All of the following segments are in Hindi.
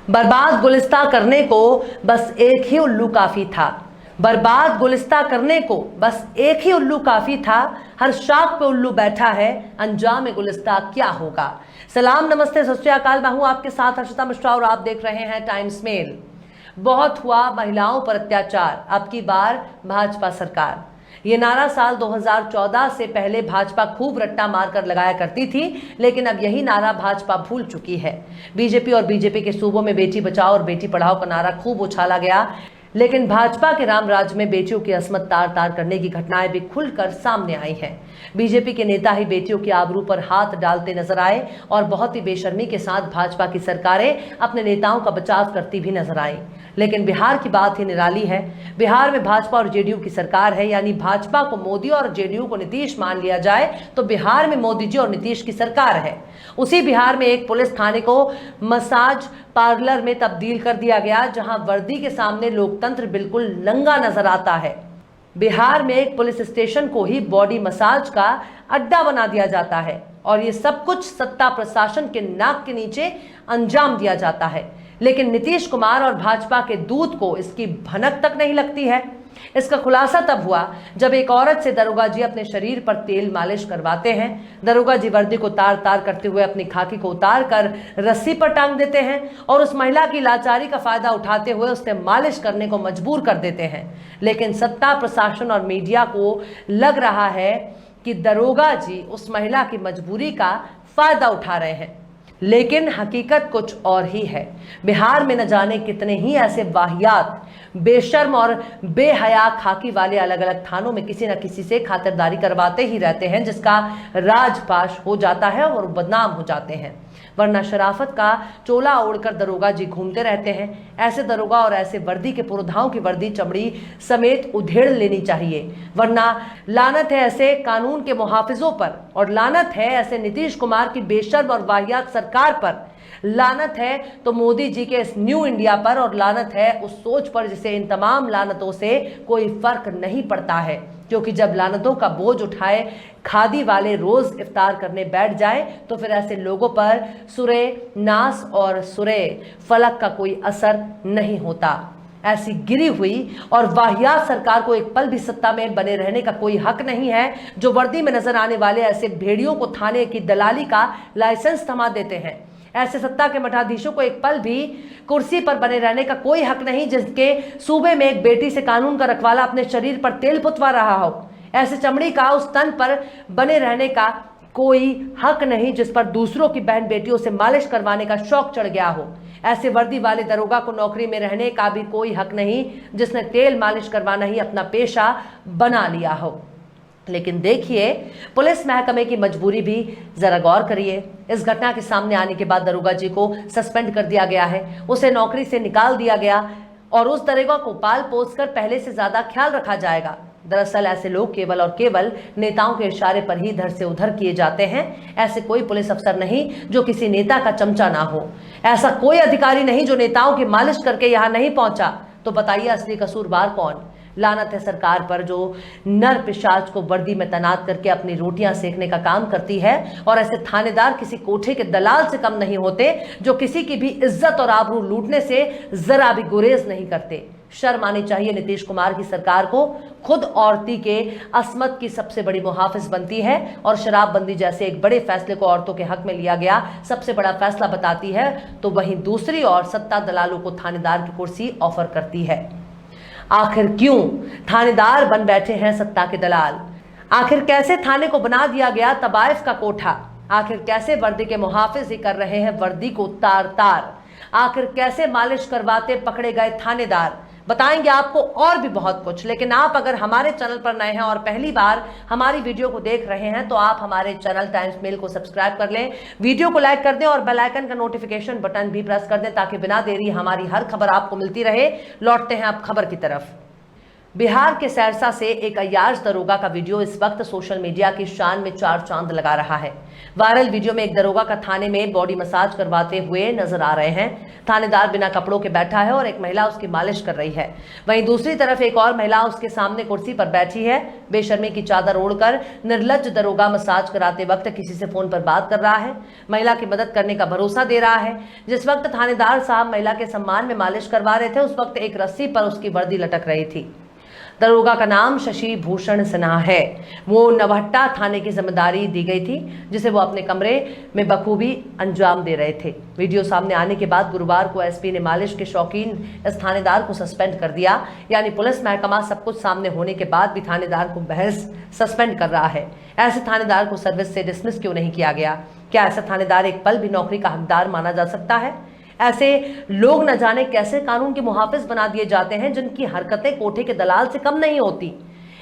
बर्बाद गुलिस्ता करने को बस एक ही उल्लू काफी था। बर्बाद गुलिस्ता करने को बस एक ही उल्लू काफी था। हर शाख पे उल्लू बैठा है, अंजाम गुलिस्ता क्या होगा। सलाम, नमस्ते, सत श्री अकाल। मैं हूं आपके साथ हर्षिता मिश्रा और आप देख रहे हैं टाइम्स मेल। बहुत हुआ महिलाओं पर अत्याचार, अब की बार भाजपा सरकार। ये नारा साल 2014 से पहले भाजपा खूब रट्टा मारकर लगाया करती थी, लेकिन अब यही नारा भाजपा भूल चुकी है। बीजेपी और बीजेपी के सूबों में बेटी बचाओ और बेटी पढ़ाओ का नारा खूब उछाला गया, लेकिन भाजपा के रामराज में बेटियों की असमत तार तार करने की घटनाएं भी खुलकर सामने आई हैं। बीजेपी के नेता ही बेटियों की आबरू पर हाथ डालते नजर आए और बहुत ही बेशर्मी के साथ भाजपा की सरकारें अपने नेताओं का बचाव करती भी नजर आई। लेकिन बिहार की बात ही निराली है। बिहार में भाजपा और जेडीयू की सरकार है, यानी भाजपा को मोदी और जेडीयू को नीतीश मान लिया जाए तो बिहार में मोदी जी और नीतीश की सरकार है। उसी बिहार में एक पुलिस थाने को मसाज पार्लर में तब्दील कर दिया गया, जहां वर्दी के सामने लोकतंत्र बिल्कुल नंगा नजर आता है। बिहार में एक पुलिस स्टेशन को ही बॉडी मसाज का अड्डा बना दिया जाता है और ये सब कुछ सत्ता प्रशासन के नाक के नीचे अंजाम दिया जाता है। लेकिन नीतीश कुमार और भाजपा के दूत को इसकी भनक तक नहीं लगती है। इसका खुलासा तब हुआ जब एक औरत से दरोगा जी अपने शरीर पर तेल मालिश करवाते हैं। दरोगा जी वर्दी को तार तार करते हुए अपनी खाकी को उतार कर रस्सी पर टांग देते हैं और उस महिला की लाचारी का फायदा उठाते हुए उसने मालिश करने को मजबूर कर देते हैं। लेकिन सत्ता प्रशासन और मीडिया को लग रहा है कि दरोगा जी उस महिला की मजबूरी का फायदा उठा रहे हैं, लेकिन हकीकत कुछ और ही है। बिहार में न जाने कितने ही ऐसे वाहियात, बेशर्म और बेहया खाकी वाले अलग अलग थानों में किसी न किसी से खातिरदारी करवाते ही रहते हैं, जिसका राजपाश हो जाता है और बदनाम हो जाते हैं। वरना शराफत का चोला ओढ़कर दरोगा जी घूमते रहते हैं। ऐसे दरोगा और ऐसे वर्दी के पुरोधाओं की वर्दी चमड़ी समेत उधेड़ लेनी चाहिए, वरना लानत है ऐसे कानून के मुहाफिजों पर, और लानत है ऐसे नीतीश कुमार की बेशर्म और वाहियात सरकार पर। लानत है तो मोदी जी के इस न्यू इंडिया पर, और लानत है उस सोच पर जिसे इन तमाम लानतों से कोई फर्क नहीं पड़ता है, क्योंकि जब लानतों का बोझ उठाए खादी वाले रोज इफ्तार करने बैठ जाए तो फिर ऐसे लोगों पर सुरे नास और सुरे फलक का कोई असर नहीं होता। ऐसी गिरी हुई और वाहियात सरकार को एक पल भी सत्ता में बने रहने का कोई हक नहीं है, जो वर्दी में नजर आने वाले ऐसे भेड़ियों को थाने की दलाली का लाइसेंस थमा देते हैं। ऐसे सत्ता के मठाधीशों को एक पल भी कुर्सी पर बने रहने का कोई हक नहीं, जिसके सूबे में एक बेटी से कानून का रखवाला अपने शरीर पर तेल पुतवा रहा हो। ऐसे चमड़ी का उस तन पर बने रहने का कोई हक नहीं जिस पर दूसरों की बहन बेटियों से मालिश करवाने का शौक चढ़ गया हो। ऐसे वर्दी वाले दरोगा को नौकरी में रहने का भी कोई हक नहीं जिसने तेल मालिश करवाना ही अपना पेशा बना लिया हो। लेकिन देखिए, पुलिस महकमे की मजबूरी भी जरा गौर करिए। इस घटना के सामने आने के बाद दरोगा जी को सस्पेंड कर दिया गया है, उसे नौकरी से निकाल दिया गया और उस दरोगा को पाल पोस कर पहले से ज्यादा ख्याल रखा जाएगा। दरअसल ऐसे लोग केवल और केवल नेताओं के इशारे पर ही इधर से उधर किए जाते हैं। ऐसे कोई पुलिस अफसर नहीं जो किसी नेता का चमचा ना हो, ऐसा कोई अधिकारी नहीं जो नेताओं की मालिश करके यहाँ नहीं पहुंचा। तो बताइए असली कसूरवार कौन? लानत है सरकार पर जो नर पिशाच को वर्दी में तैनात करके अपनी रोटियां सेकने का काम करती है, और ऐसे थानेदार किसी कोठे के दलाल से कम नहीं होते जो किसी की भी इज्जत और आबरू लूटने से जरा भी गुरेज नहीं करते। शर्म आनी चाहिए नीतीश कुमार की सरकार को। खुद औरती के असमत की सबसे बड़ी मुहाफिज बनती है और शराबबंदी जैसे एक बड़े फैसले को औरतों के हक में लिया गया सबसे बड़ा फैसला बताती है, तो वहीं दूसरी ओर सत्ता दलालों को थानेदार की कुर्सी ऑफर करती है। आखिर क्यों थानेदार बन बैठे हैं सत्ता के दलाल? आखिर कैसे थाने को बना दिया गया तबाइफ का कोठा? आखिर कैसे वर्दी के मुहाफिज ही कर रहे हैं वर्दी को तार तार? आखिर कैसे मालिश करवाते पकड़े गए थानेदार? बताएंगे आपको और भी बहुत कुछ। लेकिन आप अगर हमारे चैनल पर नए हैं और पहली बार हमारी वीडियो को देख रहे हैं तो आप हमारे चैनल टाइम्स मेल को सब्सक्राइब कर लें, वीडियो को लाइक कर दें और बेल आइकन का नोटिफिकेशन बटन भी प्रेस कर दें ताकि बिना देरी हमारी हर खबर आपको मिलती रहे। लौटते हैं अब खबर की तरफ। बिहार के सहरसा से एक अय्याज दरोगा का वीडियो इस वक्त सोशल मीडिया की शान में चार चांद लगा रहा है। वायरल वीडियो में एक दरोगा का थाने में बॉडी मसाज करवाते हुए नजर आ रहे हैं। थानेदार बिना कपड़ों के बैठा है और एक महिला उसकी मालिश कर रही है। वहीं दूसरी तरफ एक और महिला उसके सामने कुर्सी पर बैठी है। बेशर्मी की चादर ओढ़कर निर्लज्ज दरोगा मसाज कराते वक्त किसी से फोन पर बात कर रहा है। महिला की मदद करने का भरोसा दे रहा है। जिस वक्त थानेदार साहब महिला के सम्मान में मालिश करवा रहे थे, उस वक्त एक रस्सी पर उसकी वर्दी लटक रही थी। दरोगा का नाम शशि भूषण सिन्हा है। वो नवहट्टा थाने की जिम्मेदारी दी गई थी, जिसे वो अपने कमरे में बखूबी अंजाम दे रहे थे। वीडियो सामने आने के बाद गुरुवार को एसपी ने मालिश के शौकीन इस थानेदार को सस्पेंड कर दिया। यानी पुलिस महकमा सब कुछ सामने होने के बाद भी थानेदार को बहस सस्पेंड कर रहा है। ऐसे थानेदार को सर्विस से डिसमिस क्यों नहीं किया गया? क्या ऐसा थानेदार एक पल भी नौकरी का हकदार माना जा सकता है? ऐसे लोग न जाने कैसे कानून के मुहाफिज बना दिए जाते हैं, जिनकी हरकतें कोठे के दलाल से कम नहीं होती।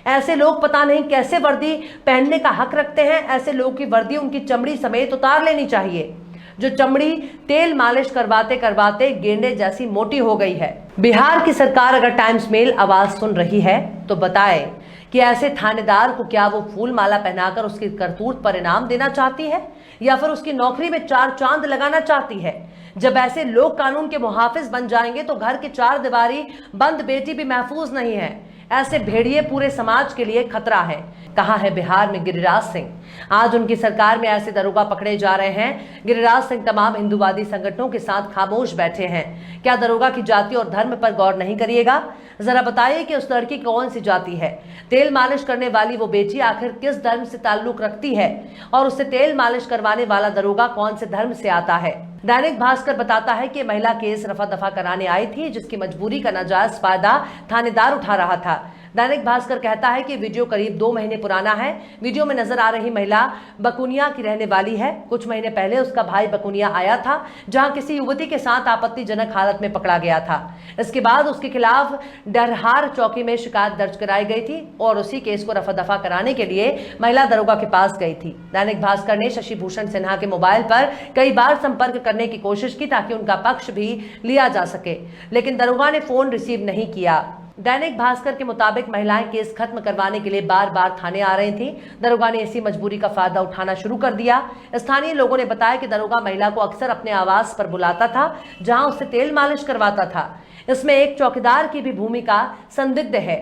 ऐसे लोग पता नहीं कैसे वर्दी पहनने का हक रखते हैं। ऐसे लोग की वर्दी उनकी चमड़ी समेत उतार लेनी चाहिए, जो चमड़ी तेल मालिश करवाते करवाते गेंडे जैसी मोटी हो गई है। बिहार की सरकार अगर टाइम्स मेल आवाज सुन रही है तो बताए कि ऐसे थानेदार को क्या वो फूल माला पहनाकर उसकी करतूत पर इनाम देना चाहती है, या फिर उसकी नौकरी में चार चांद लगाना चाहती है? जब ऐसे लोग कानून के मुहाफिज बन जाएंगे तो घर की चार दीवारी बंद बेटी भी महफूज नहीं है। ऐसे भेड़िए पूरे समाज के लिए खतरा है। कहाँ है बिहार में गिरिराज सिंह? आज उनकी सरकार में ऐसे दरोगा पकड़े जा रहे हैं। गिरिराज सिंह तमाम हिंदूवादी संगठनों के साथ खामोश बैठे हैं। क्या दरोगा की जाति और धर्म पर गौर नहीं करिएगा? जरा बताइए कि उस लड़की कौन सी जाति है? तेल मालिश करने वाली वो बेटी आखिर किस धर्म से ताल्लुक रखती है? और उससे तेल मालिश करवाने वाला दरोगा कौन से धर्म से आता है? दैनिक भास्कर बताता है कि महिला केस रफा दफा कराने आई थी, जिसकी मजबूरी का नाजायज फायदा थानेदार उठा रहा था। दैनिक भास्कर कहता है कि वीडियो करीब 2 महीने पुराना है। वीडियो में नजर आ रही महिला बकुनिया की रहने वाली है। कुछ महीने पहले उसका भाई बकुनिया आया था, जहां किसी युवती के साथ आपत्तिजनक हालत में पकड़ा गया था। इसके बाद उसके खिलाफ डरहार चौकी में शिकायत दर्ज कराई गई थी और उसी केस को रफा दफा कराने के लिए महिला दरोगा के पास गई थी। दैनिक भास्कर ने शशि भूषण सिन्हा के मोबाइल पर कई बार संपर्क करने की कोशिश की ताकि उनका पक्ष भी लिया जा सके, लेकिन दरोगा ने फोन रिसीव नहीं किया। दैनिक भास्कर के मुताबिक महिलाएं केस खत्म करवाने के लिए बार बार थाने आ रही थी। दरोगा ने इसी मजबूरी का फायदा उठाना शुरू कर दिया। स्थानीय लोगों ने बताया कि दरोगा महिला को अक्सर अपने आवास पर बुलाता था, जहां उससे तेल मालिश करवाता था। इसमें एक चौकीदार की भी भूमिका संदिग्ध है।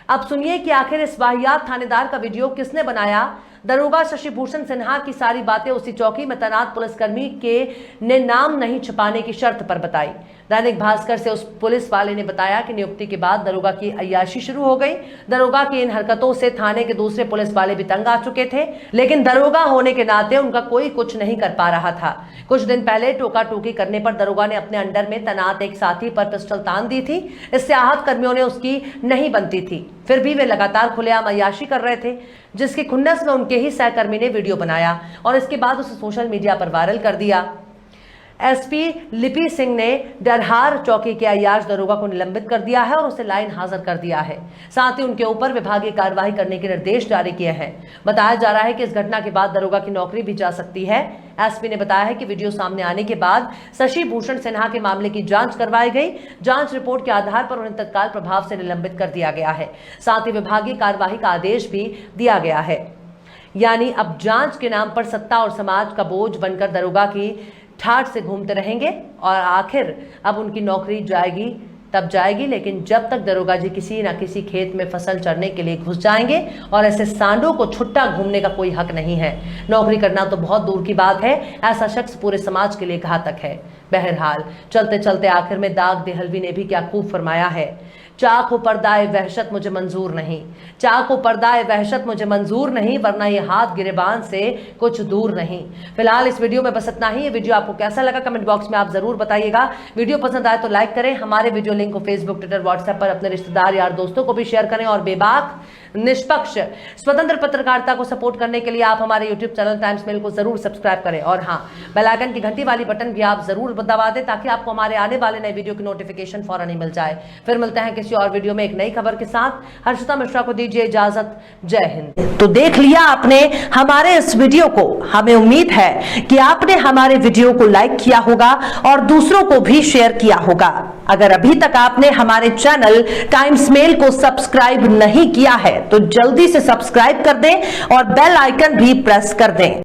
अब सुनिए कि आखिर इस वाहियात थानेदार का वीडियो किसने बनाया। दरोगा शशि भूषण सिन्हा की सारी बातें उसी चौकी में तैनात पुलिसकर्मी के ने नाम नहीं छुपाने की शर्त पर बताई। दैनिक भास्कर से उस पुलिस वाले ने बताया कि नियुक्ति के बाद दरोगा की अय्याशी शुरू हो गई। दरोगा की इन हरकतों से थाने के दूसरे पुलिस वाले भी तंग आ चुके थे, लेकिन दरोगा होने के नाते उनका कोई कुछ नहीं कर पा रहा था। कुछ दिन पहले टोका टोकी करने पर दरोगा ने अपने अंडर में तैनात एक साथी पर पिस्टल तान दी थी। इससे आहत कर्मियों ने उसकी नहीं बनती थी, फिर भी वे लगातार खुलेआम अय्याशी कर रहे थे, जिसकी खुन्नस में उनके ही सहकर्मी ने वीडियो बनाया और इसके बाद उसे सोशल मीडिया पर वायरल कर दिया। एसपी लिपि सिंह ने डरहार चौकी के अय्याज दरोगा को निलंबित कर दिया है और उसे लाइन हाजिर कर दिया है। साथ ही उनके ऊपर विभागीय कार्रवाई करने के निर्देश जारी किए हैं। बताया जा रहा है कि इस घटना के बाद दरोगा की नौकरी भी जा सकती है। एसपी ने बताया है कि वीडियो सामने आने के बाद शशि भूषण सिन्हा के मामले की जांच करवाई गई। जांच रिपोर्ट के आधार पर उन्हें तत्काल प्रभाव से निलंबित कर दिया गया है। साथ ही विभागीय कार्रवाई का आदेश भी दिया गया है। यानी अब जांच के नाम पर सत्ता और समाज का बोझ बनकर दरोगा की ठाठ से घूमते रहेंगे और आखिर अब उनकी नौकरी जाएगी तब जाएगी, लेकिन जब तक दरोगा जी किसी न किसी खेत में फसल चरने के लिए घुस जाएंगे और ऐसे सांडों को छुट्टा घूमने का कोई हक नहीं है। नौकरी करना तो बहुत दूर की बात है, ऐसा शख्स पूरे समाज के लिए घातक है। बहरहाल चलते चलते आखिर में दाग देहलवी ने भी क्या खूब फरमाया है। चाक हो पर्दाए वहशत मुझे मंजूर नहीं, चाक हो पर्दाए वहशत मुझे मंजूर नहीं, वरना ये हाथ गिरेबान से कुछ दूर नहीं। फिलहाल इस वीडियो में बस इतना ही। ये वीडियो आपको कैसा लगा कमेंट बॉक्स में आप जरूर बताइएगा। वीडियो पसंद आए तो लाइक करें। हमारे वीडियो लिंक को फेसबुक, ट्विटर, व्हाट्सएप पर अपने रिश्तेदार यार दोस्तों को भी शेयर करें और बेबाक निष्पक्ष स्वतंत्र पत्रकारिता को सपोर्ट करने के लिए आप हमारे यूट्यूब चैनल टाइम्स मेल को जरूर सब्सक्राइब करें और हाँ, बेल आइकन की घंटी वाली बटन भी आप जरूर दबा दें ताकि आपको हमारे आने वाले नए वीडियो की नोटिफिकेशन फौरन ही मिल जाए। फिर मिलते हैं किसी और वीडियो में एक नई खबर के साथ। हर्षिता मिश्रा को दीजिए इजाजत। जय हिंद। तो देख लिया आपने हमारे इस वीडियो को। हमें उम्मीद है कि आपने हमारे वीडियो को लाइक किया होगा और दूसरों को भी शेयर किया होगा। अगर अभी तक आपने हमारे चैनल टाइम्स मेल को सब्सक्राइब नहीं किया है तो जल्दी से सब्सक्राइब कर दें और बेल आइकन भी प्रेस कर दें।